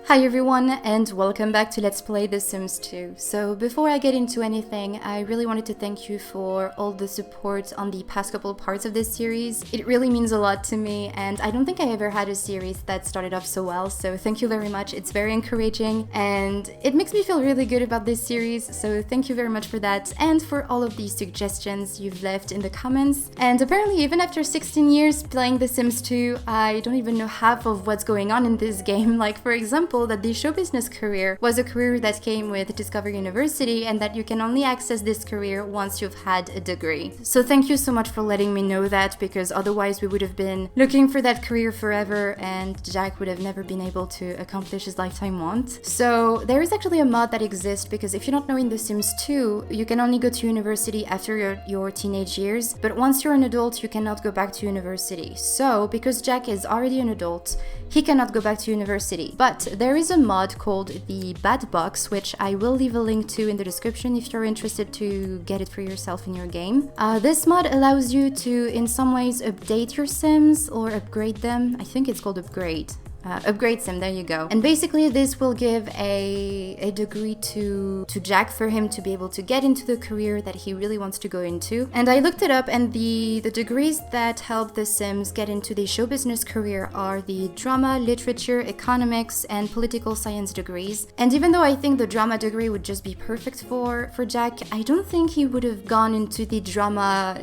Hi everyone, and welcome back to Let's Play The Sims 2. So before I get into anything, I really wanted to thank you for all the support on the past couple parts of this series. It really means a lot to me, and I don't think I ever had a series that started off so well, so thank you very much. It's very encouraging, and it makes me feel really good about this series, so thank you very much for that, and for all of the suggestions you've left in the comments. And apparently, even after 16 years playing The Sims 2, I don't even know half of what's going on in this game. Like, for example, that the show business career was a career that came with Discover University and that you can only access this career once you've had a degree. So thank you so much for letting me know that, because otherwise we would have been looking for that career forever and Jack would have never been able to accomplish his lifetime want. So there is actually a mod that exists, because if you don't know, in The Sims 2 you can only go to university after your teenage years, but once you're an adult you cannot go back to university. So because Jack is already an adult, he cannot go back to university. But there is a mod called the Bad Box, which I will leave a link to in the description if you're interested to get it for yourself in your game. This mod allows you to, in some ways, update your Sims or upgrade them. I think it's called upgrade. Upgrade sim, there you go. And basically this will give a degree to Jack for him to be able to get into the career that he really wants to go into. And I looked it up, and the degrees that help the Sims get into the show business career are the drama, literature, economics, and political science degrees. And even though I think the drama degree would just be perfect for Jack, I don't think he would have gone into the drama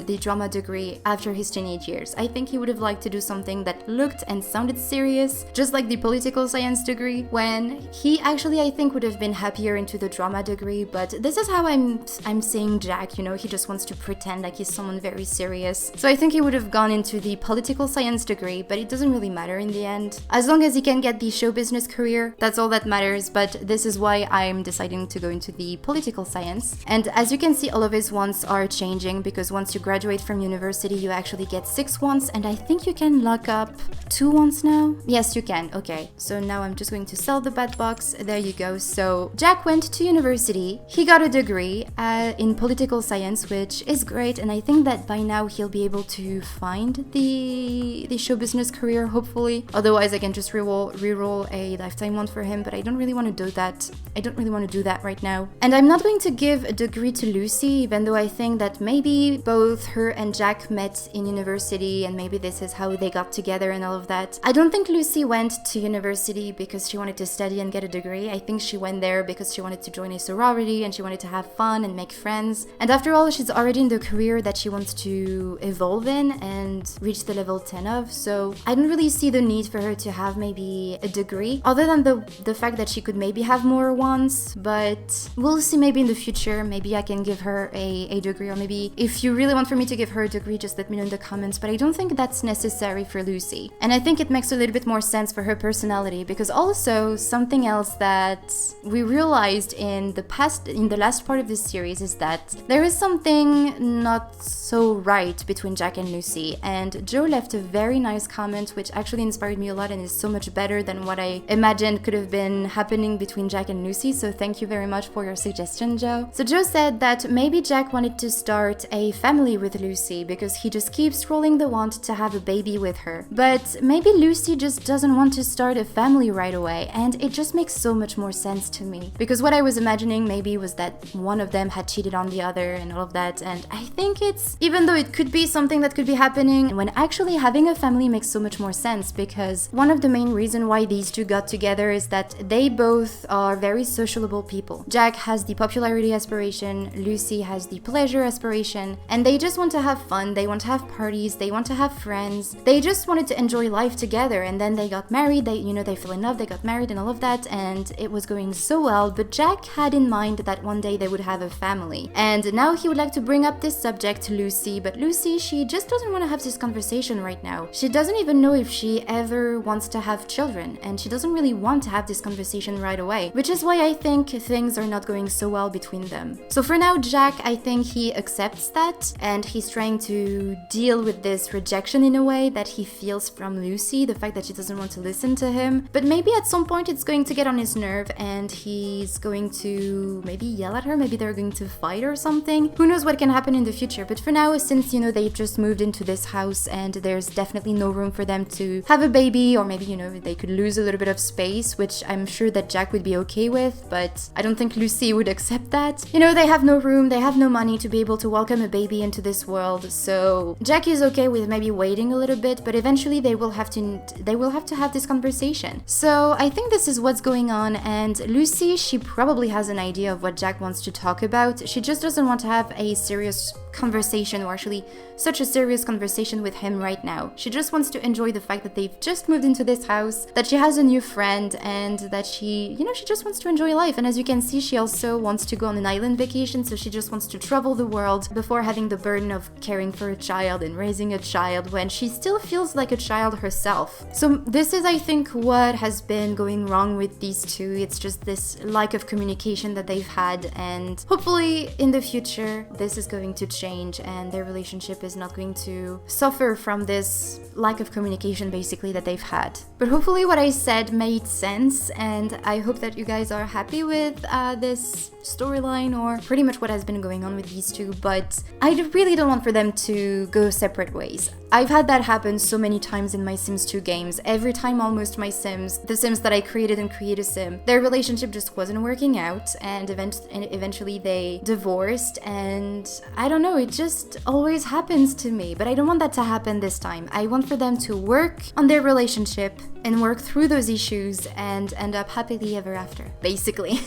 degree after his teenage years. I think he would have liked to do something that looked and sounded serious, just like the political science degree, when he actually, I think, would have been happier into the drama degree. But this is how I'm seeing Jack, you know, he just wants to pretend like he's someone very serious. So I think he would have gone into the political science degree, but it doesn't really matter in the end. As long as he can get the show business career, that's all that matters. But this is why I'm deciding to go into the political science. And as you can see, all of his wants are changing, because once you graduate from university you actually get 6 wants, and I think you can lock up 2 wants now. Yes, you can. Okay, so now I'm just going to sell the Bad Box. There you go. So Jack went to university. He got a degree in political science, which is great, and I think that by now he'll be able to find the show business career, hopefully. Otherwise I can just reroll a lifetime want for him, but I don't really want to do that. I don't really want to do that right now. And I'm not going to give a degree to Lucy, even though I think that maybe both her and Jack met in university and maybe this is how they got together and all of that. I don't think Lucy went to university because she wanted to study and get a degree. I think she went there because she wanted to join a sorority and she wanted to have fun and make friends. And after all, she's already in the career that she wants to evolve in and reach the level 10 of. So I don't really see the need for her to have maybe a degree, other than the fact that she could maybe have more wants. But we'll see, maybe in the future, maybe I can give her a degree, or maybe if you really want for me to give her a degree, just let me know in the comments. But I don't think that's necessary for Lucy. And I think it makes a little bit more sense for her personality, because also something else that we realized in the last part of this series is that there is something not so right between Jack and Lucy. And Joe left a very nice comment which actually inspired me a lot and is so much better than what I imagined could have been happening between Jack and Lucy, so thank you very much for your suggestion, Joe. So Joe said that maybe Jack wanted to start a family with Lucy because he just keeps rolling the want to have a baby with her. But maybe Lucy just doesn't want to start a family right away, and it just makes so much more sense to me, because what I was imagining maybe was that one of them had cheated on the other and all of that. And I think it's, even though it could be something that could be happening, when actually having a family makes so much more sense, because one of the main reasons why these two got together is that they both are very sociable people. Jack has the popularity aspiration, Lucy has the pleasure aspiration, and they just want to have fun, they want to have parties, they want to have friends, they just wanted to enjoy life together. And then they got married, they fell in love, they got married and all of that, and it was going so well. But Jack had in mind that one day they would have a family, and now he would like to bring up this subject to Lucy. But Lucy, she just doesn't want to have this conversation right now. She doesn't even know if she ever wants to have children, and she doesn't really want to have this conversation right away, which is why I think things are not going so well between them. So for now, Jack, I think he accepts that, and he's trying to deal with this rejection in a way that he feels from Lucy, the fact that she doesn't want to listen to him. But maybe at some point it's going to get on his nerve and he's going to maybe yell at her, maybe they're going to fight or something. Who knows what can happen in the future. But for now, since, you know, they just moved into this house and there's definitely no room for them to have a baby, or maybe, you know, they could lose a little bit of space, which I'm sure that Jack would be okay with, but I don't think Lucy would accept that. You know, they have no room, they have no money to be able to welcome a baby into this world, so Jack is okay with maybe waiting a little bit, but eventually they will have to have this conversation. So I think this is what's going on, and Lucy, she probably has an idea of what Jack wants to talk about. She just doesn't want to have a serious conversation, or actually such a serious conversation with him right now. She just wants to enjoy the fact that they've just moved into this house, that she has a new friend, and that she, you know, she just wants to enjoy life. And as you can see, she also wants to go on an island vacation, so she just wants to travel the world before having the burden of caring for a child and raising a child when she still feels like a child herself. So this is, I think, what has been going wrong with these two. It's just this lack of communication that they've had, and hopefully in the future this is going to change and their relationship is not going to suffer from this lack of communication basically that they've had. But hopefully what I said made sense, and I hope that you guys are happy with this storyline, or pretty much what has been going on with these two. But I really don't want for them to go separate ways. I've had that happen so many times in my Sims 2 games. Every time almost my Sims, the Sims that I created in Create a Sim, their relationship just wasn't working out, and eventually they divorced, and I don't know, it just always happens to me. But I don't want that to happen this time. I want for them to work on their relationship and work through those issues and end up happily ever after, basically.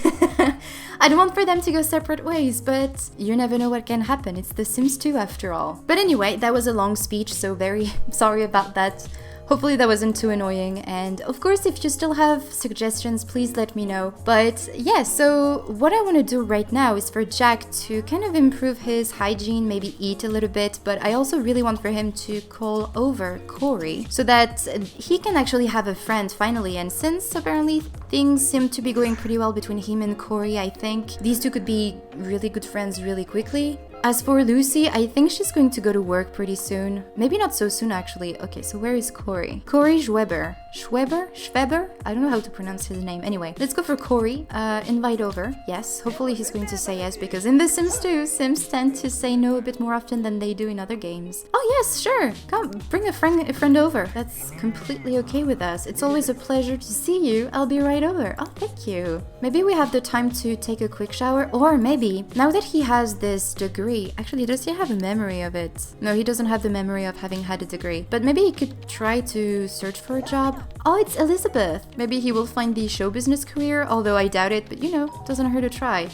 I don't want for them to go separate ways, but you never know what can happen. It's The Sims 2 after all. But anyway, that was a long speech, so very sorry about that. Hopefully that wasn't too annoying, and of course if you still have suggestions, please let me know. But yeah, so what I want to do right now is for Jack to kind of improve his hygiene, maybe eat a little bit, but I also really want for him to call over Cory so that he can actually have a friend finally. And since apparently things seem to be going pretty well between him and Cory, I think these two could be really good friends really quickly. As for Lucy, I think she's going to go to work pretty soon. Maybe not so soon, actually. Okay, so where is Cory? Cory Schweber. Schweber? I don't know how to pronounce his name. Anyway, let's go for Cory. Invite over. Yes, hopefully he's going to say yes, because in The Sims 2, Sims tend to say no a bit more often than they do in other games. Oh yes, sure. Come, bring a friend over. That's completely okay with us. It's always a pleasure to see you. I'll be right over. Oh, thank you. Maybe we have the time to take a quick shower, or maybe, now that he has this degree, actually, does he have a memory of it? No, he doesn't have the memory of having had a degree. But maybe he could try to search for a job. Oh, it's Elizabeth. Maybe he will find the show business career, although I doubt it, but you know, doesn't hurt to try.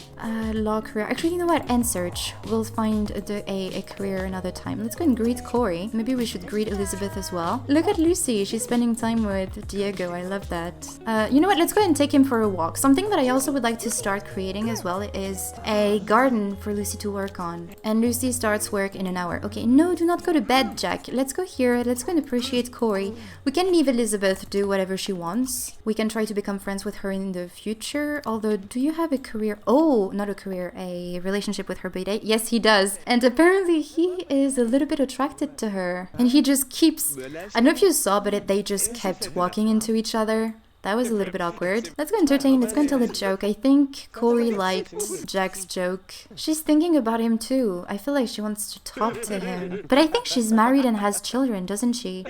Law career. Actually, you know what? End search. We'll find a career another time. Let's go and greet Cory. Maybe we should greet Elizabeth as well. Look at Lucy. She's spending time with Diego. I love that. You know what? Let's go ahead and take him for a walk. Something that I also would like to start creating as well is a garden for Lucy to work on. And Lucy starts work in an hour. Okay, no, do not go to bed, Jack. Let's go here. Let's go and appreciate Cory. We can leave Elizabeth do whatever she wants. We can try to become friends with her in the future. Although, do you have a career? Oh, not a career, a relationship with her, but yes, he does. And apparently he is a little bit attracted to her. And he just keeps... I don't know if you saw, but they just kept walking into each other. That was a little bit awkward. Let's go entertain, let's go and tell a joke. I think Cory liked Jack's joke. She's thinking about him too. I feel like she wants to talk to him. But I think she's married and has children, doesn't she?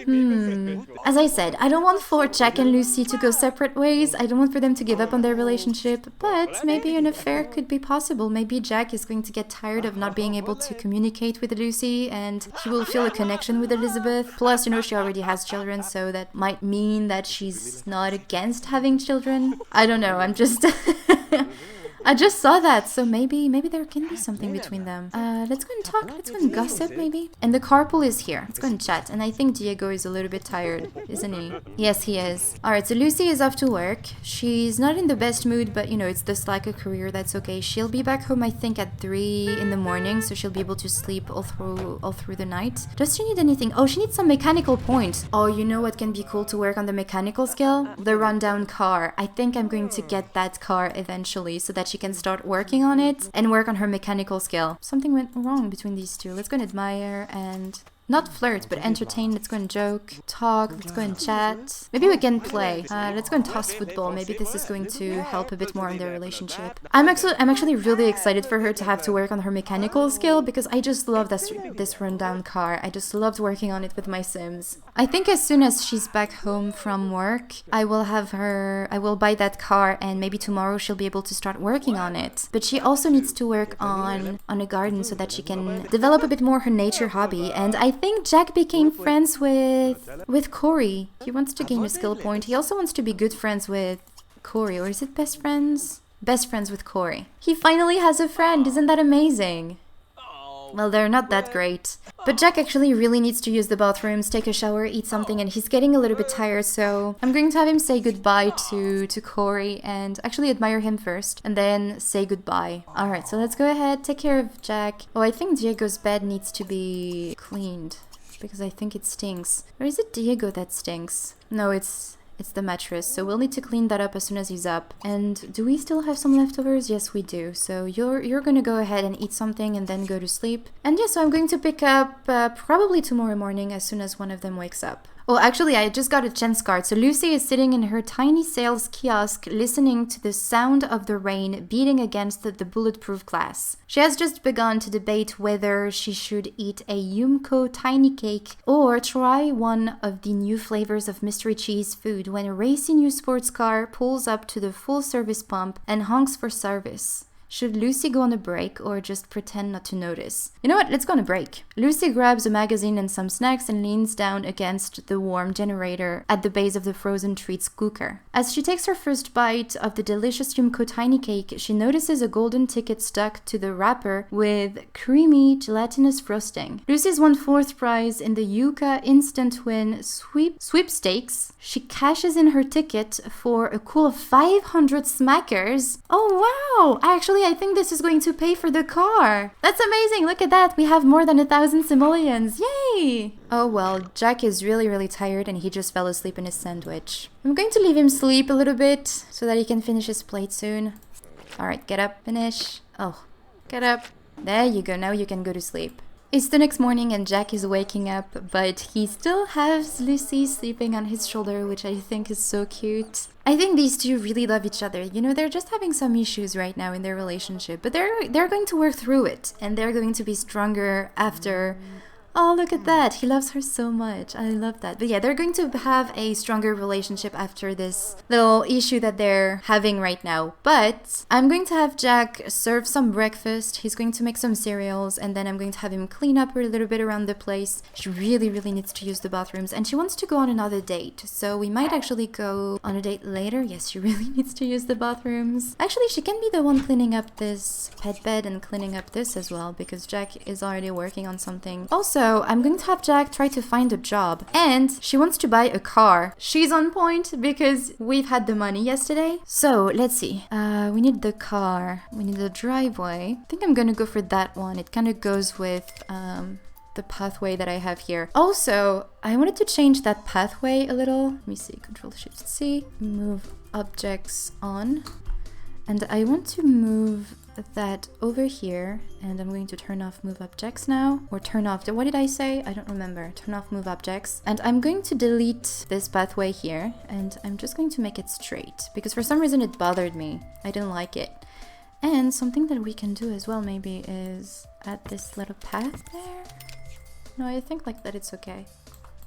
As I said, I don't want for Jack and Lucy to go separate ways. I don't want for them to give up on their relationship. But maybe an affair could be possible. Maybe Jack is going to get tired of not being able to communicate with Lucy, and he will feel a connection with Elizabeth. Plus, you know, she already has children, so that might mean that she's not against having children. I don't know, I'm just I just saw that, so maybe there can be something between them. Let's go and talk, let's go and gossip maybe. And the carpool is here. Let's go and chat. And I think Diego is a little bit tired, isn't he? Yes, he is. Alright, so Lucy is off to work. She's not in the best mood, but you know, it's the slacker career, that's okay. She'll be back home, I think, at 3 in the morning, so she'll be able to sleep all through the night. Does she need anything? Oh, she needs some mechanical points. Oh, you know what can be cool to work on the mechanical skill? The rundown car. I think I'm going to get that car eventually, so that she can start working on it and work on her mechanical skill. Something went wrong between these two. Let's go and admire and Not flirt, but entertain. Let's go and joke, talk, let's go and chat. Maybe we can play. Let's go and toss football. Maybe this is going to help a bit more in their relationship. I'm actually really excited for her to have to work on her mechanical skill because I just love this rundown car. I just loved working on it with my Sims. I think as soon as she's back home from work, I will buy that car and maybe tomorrow she'll be able to start working on it. But she also needs to work on a garden so that she can develop a bit more her nature hobby. And I think Jack became friends with Cory. He wants to gain a skill point. He also wants to be good friends with Cory. Or is it best friends? Best friends with Cory. He finally has a friend. Isn't that amazing? Well, they're not that great. But Jack actually really needs to use the bathrooms, take a shower, eat something, and he's getting a little bit tired, so I'm going to have him say goodbye to Cory and actually admire him first, and then say goodbye. Alright, so let's go ahead, take care of Jack. Oh, I think Diego's bed needs to be cleaned, because I think it stinks. Or is it Diego that stinks? No, it's the mattress, so we'll need to clean that up as soon as he's up. And do we still have some leftovers? Yes, we do. So you're gonna go ahead and eat something and then go to sleep. And yeah, so I'm going to pick up probably tomorrow morning as soon as one of them wakes up. Oh, actually, I just got a chance card. So Lucy is sitting in her tiny sales kiosk listening to the sound of the rain beating against the bulletproof glass. She has just begun to debate whether she should eat a Yumko tiny cake or try one of the new flavors of mystery cheese food when a racy new sports car pulls up to the full-service pump and honks for service. Should Lucy go on a break or just pretend not to notice? You know what? Let's go on a break. Lucy grabs a magazine and some snacks and leans down against the warm generator at the base of the frozen treats cooker. As she takes her first bite of the delicious Yumko tiny cake, she notices a golden ticket stuck to the wrapper with creamy gelatinous frosting. Lucy's won 4th prize in the Yuka Instant Win sweepstakes. She cashes in her ticket for a cool 500 smackers. Oh wow! I think this is going to pay for the car. That's amazing. Look at that. We have more than 1,000 simoleons. Yay! Oh well, Jack is really tired and he just fell asleep in his sandwich. I'm going to leave him sleep a little bit so that he can finish his plate soon. Alright, get up, finish. Oh, get up. There you go. Now you can go to sleep. It's the next morning and Jack is waking up, but he still has Lucy sleeping on his shoulder, which I think is so cute. I think these two really love each other. You know, they're just having some issues right now in their relationship, but they're going to work through it, and they're going to be stronger after. Oh, look at that. He loves her so much. I love that. But yeah, they're going to have a stronger relationship after this little issue that they're having right now. But I'm going to have Jack serve some breakfast. He's going to make some cereals, and then I'm going to have him clean up a little bit around the place. She really needs to use the bathrooms, and she wants to go on another date. So we might actually go on a date later. Yes, she really needs to use the bathrooms. Actually, she can be the one cleaning up this pet bed and cleaning up this as well, because Jack is already working on something. Also, I'm going to have Jack try to find a job, and she wants to buy a car. She's on point because we've had the money yesterday. So let's see. We need the car. We need the driveway. I think I'm gonna go for that one. It kind of goes with the pathway that I have here. Also, I wanted to change that pathway a little. Let me see. Control-Shift-C. Move objects on. And I want to move that over here, and I'm going to turn off move objects now, or turn off what did I say? I don't remember. Turn off move objects, and I'm going to delete this pathway here, and I'm just going to make it straight because for some reason it bothered me. I didn't like it. And something that we can do as well maybe is add this little path there. No, I think like that it's okay.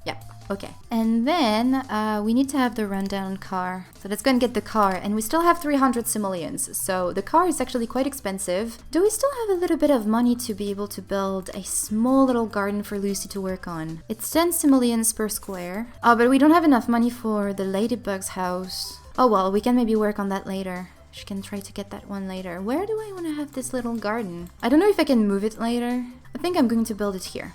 Yeah, okay. And then we need to have the rundown car. So let's go and get the car. And we still have 300 simoleons. So the car is actually quite expensive. Do we still have a little bit of money to be able to build a small little garden for Lucy to work on? It's 10 simoleons per square. Oh, but we don't have enough money for the ladybug's house. Oh well, we can maybe work on that later. She can try to get that one later. Where do I want to have this little garden? I don't know if I can move it later. I think I'm going to build it here.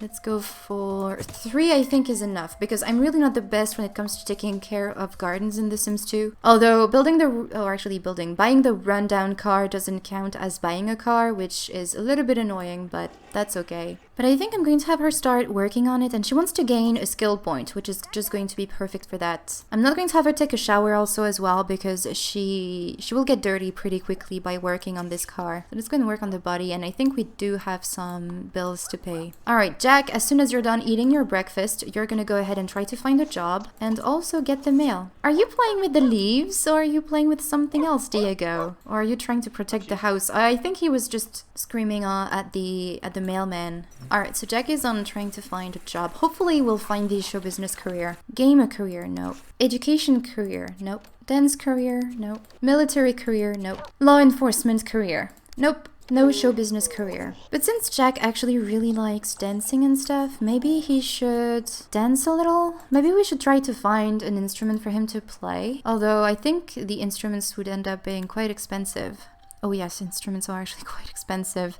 Let's go for 3, I think is enough, because I'm really not the best when it comes to taking care of gardens in The Sims 2. Although buying the rundown car doesn't count as buying a car, which is a little bit annoying, but That's okay. But I think I'm going to have her start working on it, and she wants to gain a skill point, which is just going to be perfect for that. I'm not going to have her take a shower also as well, because she will get dirty pretty quickly by working on this car. So it's going to work on the body, and I think we do have some bills to pay. Alright, Jack, as soon as you're done eating your breakfast, you're going to go ahead and try to find a job, and also get the mail. Are you playing with the leaves, or are you playing with something else, Diego? Or are you trying to protect the house? I think he was just screaming at the mailman. Alright, so Jack is on trying to find a job. Hopefully we'll find the show business career. Gamer career, nope. Education career, nope. Dance career, nope. Military career, nope. Law enforcement career, nope. No show business career. But since Jack actually really likes dancing and stuff, maybe he should dance a little? Maybe we should try to find an instrument for him to play. Although I think the instruments would end up being quite expensive. Oh yes, instruments are actually quite expensive.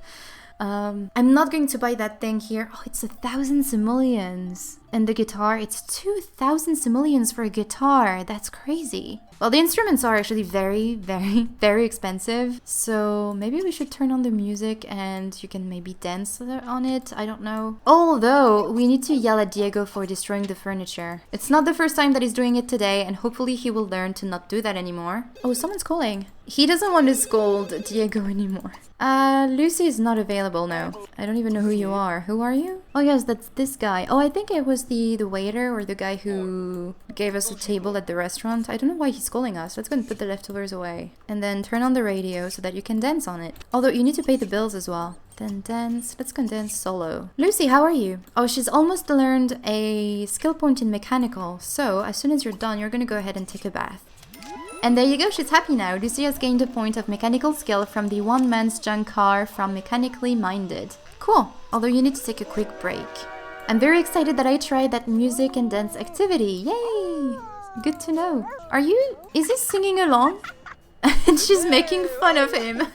I'm not going to buy that thing here. Oh, it's 1,000 simoleons. And the guitar, it's 2,000 simoleons for a guitar. That's crazy. Well, the instruments are actually very, very, very expensive. So maybe we should turn on the music and you can maybe dance on it. I don't know. Although, we need to yell at Diego for destroying the furniture. It's not the first time that he's doing it today, and hopefully he will learn to not do that anymore. Oh, someone's calling. He doesn't want to scold Diego anymore. Lucy is not available now. I don't even know who you are. Who are you? Oh yes, that's this guy. Oh, I think it was the waiter or the guy who gave us a table at the restaurant. I don't know why he's calling us. Let's go and put the leftovers away. And then turn on the radio so that you can dance on it. Although you need to pay the bills as well. Then dance. Let's go and dance solo. Lucy, how are you? Oh, she's almost learned a skill point in mechanical. So, as soon as you're done, you're gonna go ahead and take a bath. And there you go, she's happy now. Lucy has gained a point of mechanical skill from the one man's junk car from Mechanically Minded. Cool, although you need to take a quick break. I'm very excited that I tried that music and dance activity. Yay! Good to know. Is he singing along? And she's making fun of him.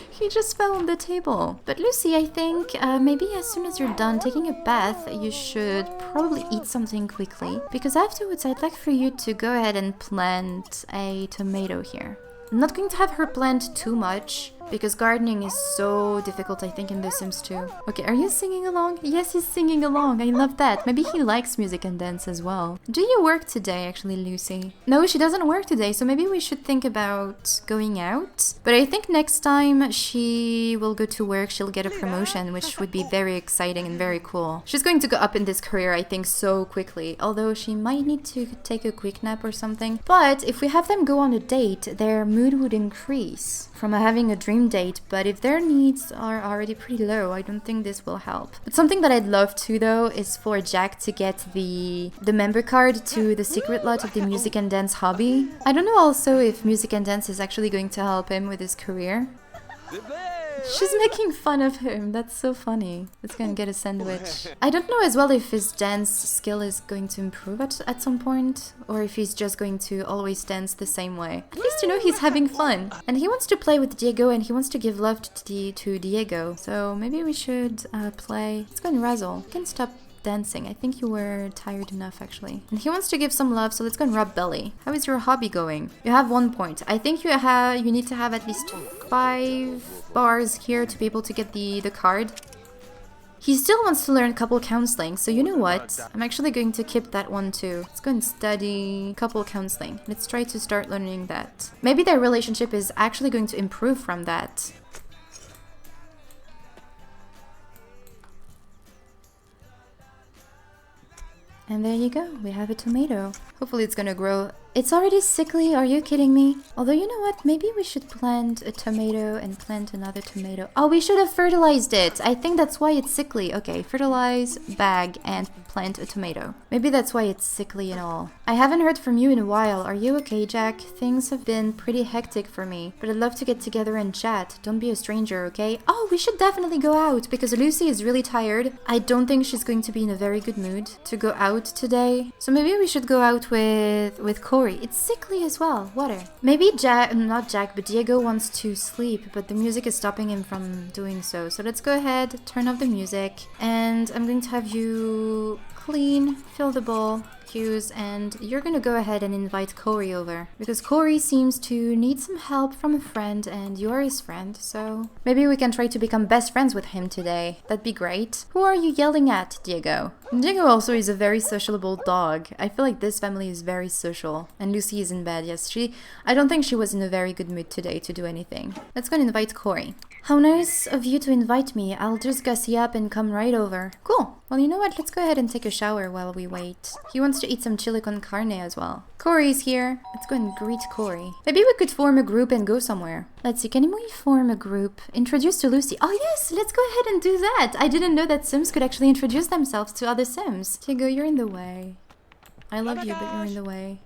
He just fell on the table. But Lucy, I think maybe as soon as you're done taking a bath, you should probably eat something quickly. Because afterwards, I'd like for you to go ahead and plant a tomato here. I'm not going to have her plant too much, because gardening is so difficult, I think, in The Sims 2. Okay, are you singing along? Yes, he's singing along. I love that. Maybe he likes music and dance as well. Do you work today, actually, Lucy? No, she doesn't work today, so maybe we should think about going out. But I think next time she will go to work, she'll get a promotion, which would be very exciting and very cool. She's going to go up in this career, I think, so quickly. Although she might need to take a quick nap or something. But if we have them go on a date, their mood would increase from having a dream date, but if their needs are already pretty low, I don't think this will help. But something that I'd love to, though, is for Jack to get the member card to the secret lot of the music and dance hobby. I don't know also if music and dance is actually going to help him with his career. She's making fun of him. That's so funny. Let's go and get a sandwich. I don't know as well if his dance skill is going to improve at some point, or if he's just going to always dance the same way. At least, you know, he's having fun. And he wants to play with Diego, and he wants to give love to Diego. So maybe we should play... Let's go and razzle. You can stop dancing. I think you were tired enough, actually. And he wants to give some love, so let's go and rub belly. How is your hobby going? You have 1 point. I think you need to have at least 5 bars here to be able to get the card. He still wants to learn couple counseling, so you know what? I'm actually going to keep that one too. Let's go and study couple counseling. Let's try to start learning that. Maybe their relationship is actually going to improve from that. And there you go, we have a tomato. Hopefully it's gonna grow. It's already sickly, are you kidding me? Although, you know what, maybe we should plant a tomato and plant another tomato. Oh, we should have fertilized it. I think that's why it's sickly. Okay, fertilize, bag, and plant a tomato. Maybe that's why it's sickly and all. I haven't heard from you in a while. Are you okay, Jack? Things have been pretty hectic for me, but I'd love to get together and chat. Don't be a stranger, okay? Oh, we should definitely go out because Lucy is really tired. I don't think she's going to be in a very good mood to go out today. So maybe we should go out with Cory. It's sickly as well. Water. Maybe not Jack, but Diego wants to sleep, but the music is stopping him from doing so. So let's go ahead, turn off the music, and I'm going to have you clean, fill the bowl, cues, and you're gonna go ahead and invite Cory over. Because Cory seems to need some help from a friend, and you're his friend, so maybe we can try to become best friends with him today. That'd be great. Who are you yelling at, Diego? Diego also is a very sociable dog. I feel like this family is very social. And Lucy is in bed, yes. I don't think she was in a very good mood today to do anything. Let's go and invite Cory. How nice of you to invite me. I'll just gussy up and come right over. Cool. Well, you know what? Let's go ahead and take a shower while we wait. He wants to eat some chili con carne as well. Cory's here. Let's go and greet Cory. Maybe we could form a group and go somewhere. Let's see, can we form a group? Introduce to Lucy. Oh yes, let's go ahead and do that. I didn't know that Sims could actually introduce themselves to other Sims. Diego, you're in the way. I love you, but you're in the way.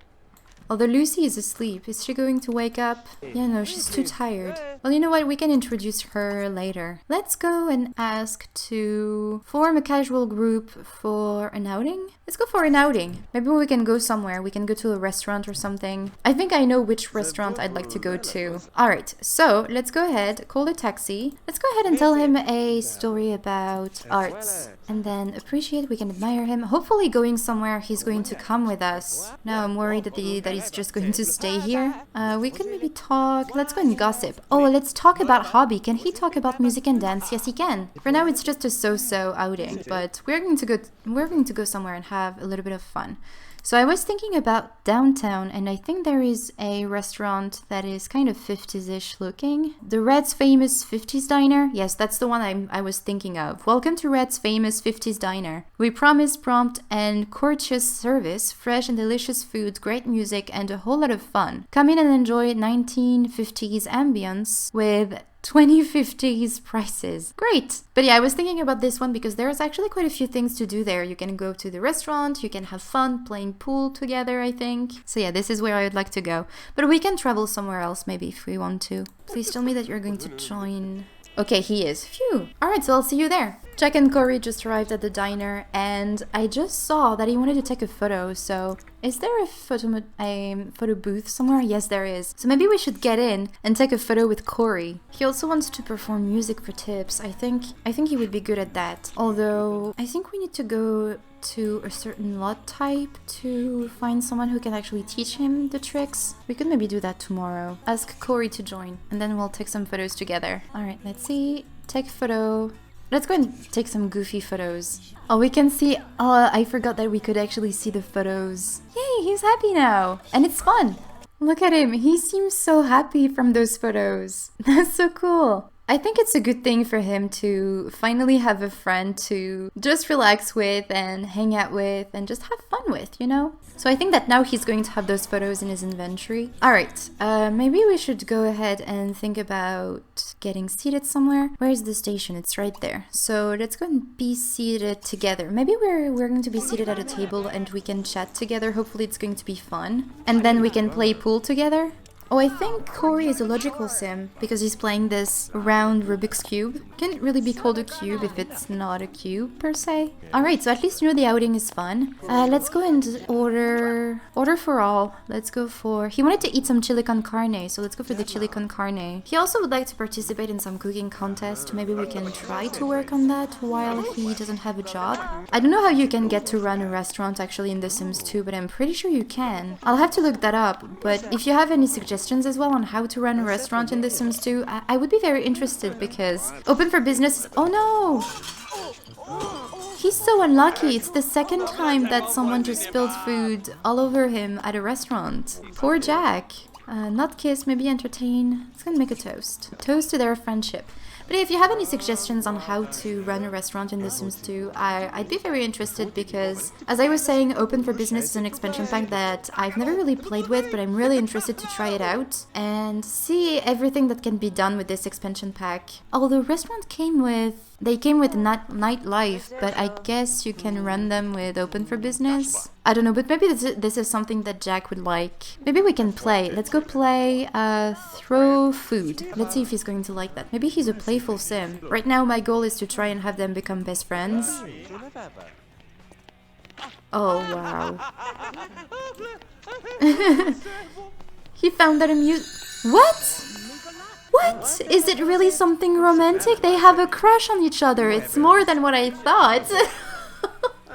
Although Lucy is asleep, is she going to wake up? Yeah, no, she's too tired. Well, you know what? We can introduce her later. Let's go and ask to form a casual group for an outing. Let's go for an outing. Maybe we can go somewhere. We can go to a restaurant or something. I think I know which restaurant I'd like to go to. Alright, so let's go ahead, call a taxi. Let's go ahead and tell him a story about arts. And then appreciate, we can admire him. Hopefully going somewhere, he's going to come with us. Now I'm worried that he's just going to stay here. We could maybe talk. Let's go and gossip. Oh, let's talk about hobby. Can he talk about music and dance? Yes, he can. For now, it's just a so-so outing, but we're going to go somewhere and have a little bit of fun. So I was thinking about downtown, and I think there is a restaurant that is kind of 50s-ish looking. The Red's famous 50s diner? Yes, that's the one I was thinking of. Welcome to Red's famous 50s diner. We promise prompt and courteous service, fresh and delicious food, great music, and a whole lot of fun. Come in and enjoy 1950s ambience with 2050s prices. Great! But yeah, I was thinking about this one because there's actually quite a few things to do there. You can go to the restaurant, you can have fun playing pool together, I think. So yeah, this is where I would like to go. But we can travel somewhere else maybe if we want to. Please tell me that you're going to join. Okay, he is. Phew. Alright, so I'll see you there. Jack and Cory just arrived at the diner, and I just saw that he wanted to take a photo, so is there a photo booth somewhere? Yes, there is. So maybe we should get in and take a photo with Cory. He also wants to perform music for tips. I think he would be good at that. Although, I think we need to go to a certain lot type to find someone who can actually teach him the tricks. We could maybe do that tomorrow. Ask Cory to join, and then we'll take some photos together. Alright, let's see. Take a photo. Let's go and take some goofy photos. Oh, we can see... Oh, I forgot that we could actually see the photos. Yay, he's happy now. And it's fun. Look at him. He seems so happy from those photos. That's so cool. I think it's a good thing for him to finally have a friend to just relax with and hang out with and just have fun with, you know? So I think that now he's going to have those photos in his inventory. Alright, maybe we should go ahead and think about getting seated somewhere. Where's the station? It's right there. So let's go and be seated together. Maybe we're going to be seated at a table and we can chat together. Hopefully it's going to be fun. And then we can play pool together. Oh, I think Cory is a logical sim because he's playing this round Rubik's Cube. Can it really be called a cube if it's not a cube per se? Alright, so at least you know the outing is fun. Let's go and order for all. Let's go for... He wanted to eat some chili con carne, so let's go for the chili con carne. He also would like to participate in some cooking contest. Maybe we can try to work on that while he doesn't have a job. I don't know how you can get to run a restaurant actually in The Sims 2, but I'm pretty sure you can. I'll have to look that up, but if you have any suggestions as well on how to run a restaurant in The Sims 2, I would be very interested because open for business is... Oh no! He's so unlucky. It's the second time that someone just spilled food all over him at a restaurant. Poor Jack. Not kiss, maybe entertain. Let's go and make a toast. Toast to their friendship. But if you have any suggestions on how to run a restaurant in The Sims 2, I'd be very interested because, as I was saying, Open for Business is an expansion pack that I've never really played with, but I'm really interested to try it out and see everything that can be done with this expansion pack. Although restaurant came with... They came with nightlife, but I guess you can run them with Open for Business. I don't know, but maybe this is something that Jack would like. Maybe we can play. Let's go play Throw Food. Let's see if he's going to like that. Maybe he's a playful sim. Right now my goal is to try and have them become best friends. Oh, wow. He found that amusing. What? What? Is it really something romantic? They have a crush on each other. It's more than what I thought.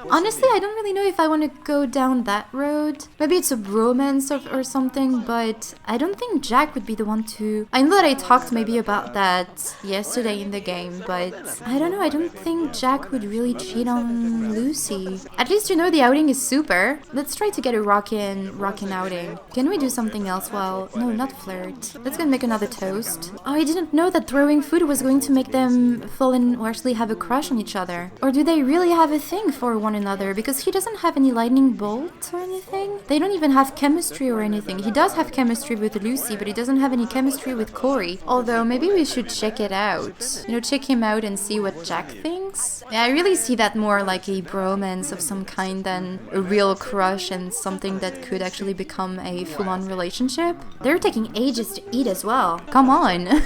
Honestly, I don't really know if I want to go down that road. Maybe it's a bromance or something, but I don't think Jack would be the one to... I know that I talked maybe about that yesterday in the game, but I don't know, I don't think Jack would really cheat on Lucy. At least, you know, the outing is super. Let's try to get a rockin' outing. Can we do something else? Well, no, not flirt. Let's go make another toast. Oh, I didn't know that throwing food was going to make them fall in or actually have a crush on each other. Or do they really have a thing for one another? Because he doesn't have any lightning bolt or anything. They don't even have chemistry or anything. He does have chemistry with Lucy, but he doesn't have any chemistry with Cory. Although, maybe we should check it out. You know, check him out and see what Jack thinks. Yeah, I really see that more like a bromance of some kind than a real crush and something that could actually become a full-on relationship. They're taking ages to eat as well. Come on.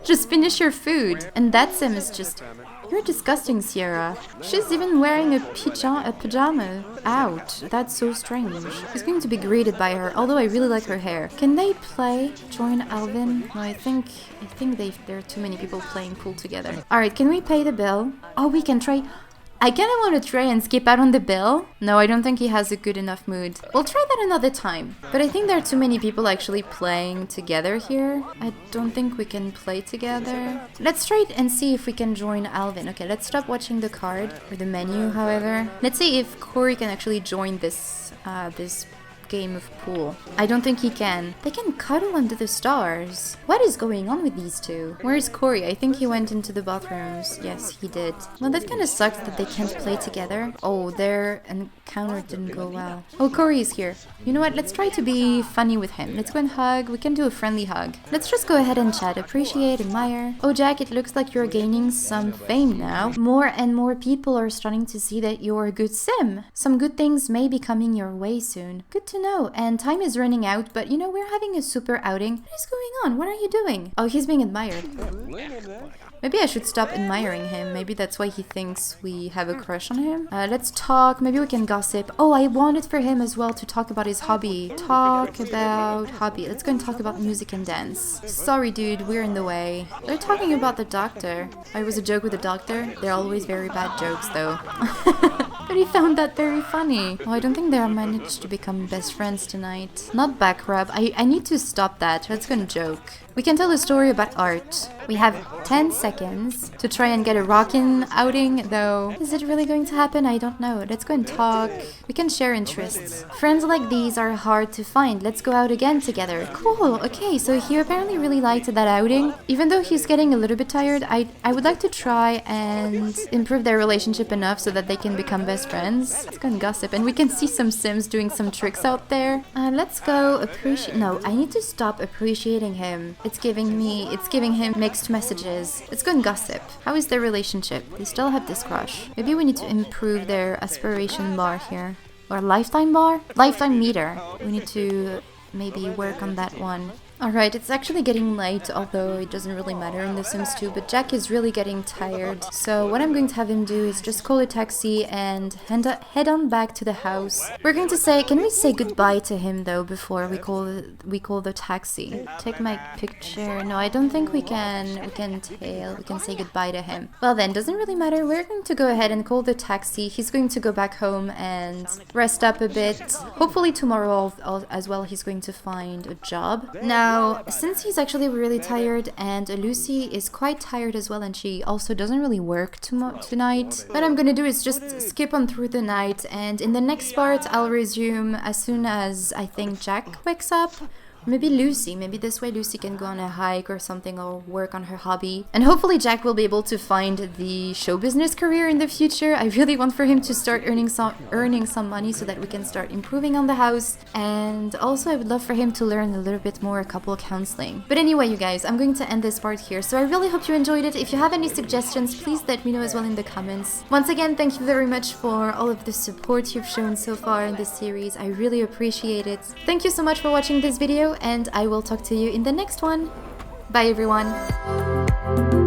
Just finish your food. And that sim is just... You're disgusting, Sierra. She's even wearing a pajama. Ouch, that's so strange. He's going to be greeted by her, although I really like her hair. Can they play? Join Alvin? No, I think there are too many people playing pool together. Alright, can we pay the bill? Oh, we can try... I kind of want to try and skip out on the bill. No, I don't think he has a good enough mood. We'll try that another time. But I think there are too many people actually playing together here. I don't think we can play together. Let's try and see if we can join Alvin. Okay, let's stop watching the card, or the menu, however. Let's see if Cory can actually join this game of pool. I don't think he can. They can cuddle under the stars. What is going on with these two? Where is Cory? I think he went into the bathrooms. Yes, he did. Well, that kind of sucks that they can't play together. Oh, their encounter didn't go well. Oh, Cory is here. You know what? Let's try to be funny with him. Let's go and hug. We can do a friendly hug. Let's just go ahead and chat. Appreciate, admire. Oh, Jack, it looks like you're gaining some fame now. More and more people are starting to see that you're a good sim. Some good things may be coming your way soon. Good to know. And time is running out, but you know, we're having a super outing. What is going on? What are you doing? Oh, he's being admired. Maybe I should stop admiring him. Maybe that's why he thinks we have a crush on him. Let's talk. Maybe we can gossip. Oh, I wanted for him as well to talk about his hobby. Talk about hobby. Let's go and talk about music and dance. Sorry, dude. We're in the way. They're talking about the doctor. Oh, it was a joke with the doctor. They're always very bad jokes, though. But he found that very funny. Oh, I don't think they managed to become best friends tonight. Not back rub. I need to stop that. Let's go and joke. We can tell a story about art. We have 10 seconds to try and get a rockin' outing, though. Is it really going to happen? I don't know. Let's go and talk. We can share interests. Friends like these are hard to find. Let's go out again together. Cool. Okay, so he apparently really liked that outing. Even though he's getting a little bit tired, I would like to try and improve their relationship enough so that they can become best friends. Let's go and gossip. And we can see some Sims doing some tricks out there. Let's go appreciate... No, I need to stop appreciating him. It's giving him mixed messages. Let's go and gossip. How is their relationship? They still have this crush. Maybe we need to improve their aspiration bar here. Or lifetime bar? Lifetime meter. We need to maybe work on that one. Alright, it's actually getting late, although it doesn't really matter in The Sims 2, but Jack is really getting tired. So what I'm going to have him do is just call a taxi and head on back to the house. We're going to say, can we say goodbye to him though before we call the taxi? Take my picture. No, I don't think we can say goodbye to him. Well then, doesn't really matter. We're going to go ahead and call the taxi. He's going to go back home and rest up a bit. Hopefully tomorrow as well he's going to find a job. Now, since he's actually really tired and Lucy is quite tired as well and she also doesn't really work tonight, what I'm gonna do is just skip on through the night, and in the next part I'll resume as soon as I think Jack wakes up. Maybe Lucy. Maybe this way Lucy can go on a hike or something or work on her hobby. And hopefully Jack will be able to find the show business career in the future. I really want for him to start earning some money so that we can start improving on the house. And also I would love for him to learn a little bit more couple counseling. But anyway, you guys, I'm going to end this part here. So I really hope you enjoyed it. If you have any suggestions, please let me know as well in the comments. Once again, thank you very much for all of the support you've shown so far in this series. I really appreciate it. Thank you so much for watching this video, and I will talk to you in the next one. Bye everyone!